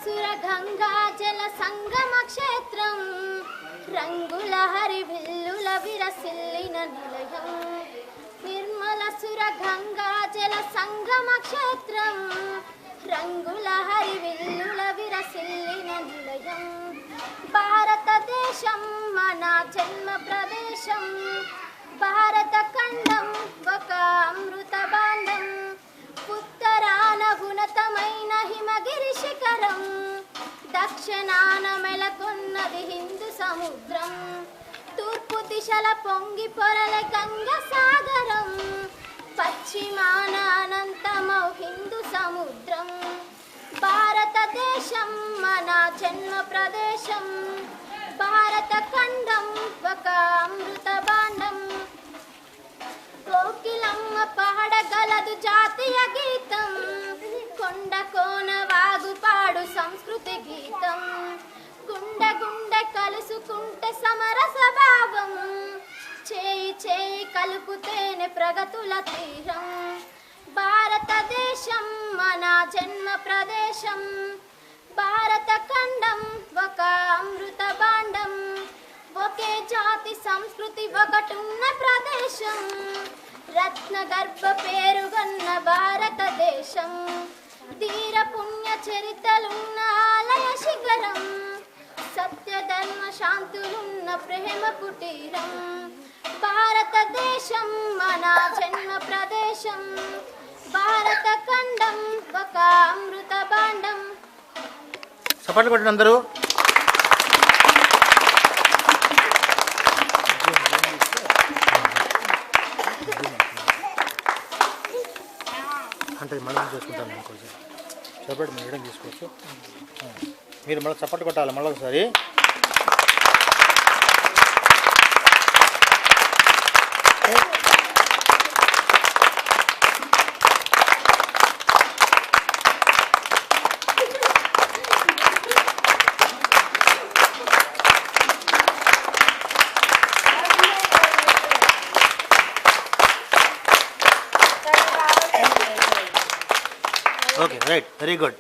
సుర గంగా జల సంగమ క్షేత్రం రంగుల హరివిల్లుల విరసిల్లిన నిలయం నిర్మల సుర గంగా జల సంగమ క్షేత్రం రంగుల హరివిల్లుల విరసిల్లిన నిలయం భారతదేశం మన జన్మ ప్రదేశం భారత ఖండం ఒక అమృత భాండం ఉత్తరాన ఉన్నతమైన హిమగిరి శిఖరం దక్షిణాన మెలకొన్నది హిందూ సముద్రం తూర్పు దిశల పొంగి పొరలే గంగా సాగరం పశ్చిమాన అనంతమౌ హిందూ సముద్రం భారతదేశం మన జన్మ ప్రదేశం భారత ఖండం ఒక అమృత భాండం కోకిలమ్మ పాడగలదు జాతీయ గీతం కొండ కోన వాగు పాడు సంస్కృతి గీతం గుండె గుండె కలుసుకుంటే సమరస భావం చేయి చేయి కలుపుతేనే ప్రగతుల తీరం భారతదేశం మన జన్మ ప్రదేశం భారత ఖండం ఒక అమృత భాండం ఒకే జాతి సంస్కృతి ఒకటున్న ప్రదేశం రత్న గర్భ పేరుగన్న భారతదేశం ధీర పుణ్య చరితలున్న ఆలయ శిఖరం సత్య ధర్మ శాంతులున్న ప్రేమ కుటీరం భారతదేశం మన జన్మ ప్రదేశం భారత ఖండం ఒక అమృత భాండం. చప్పట్లు కొట్టండి అందరూ. అంటే మళ్ళీ చేసుకుంటాను ఇంకోసారి చప్పటి మేడం తీసుకోవచ్చు. మీరు మళ్ళీ చప్పట్లు కొట్టాలి మళ్ళీ ఒకసారి. Okay, right, very good.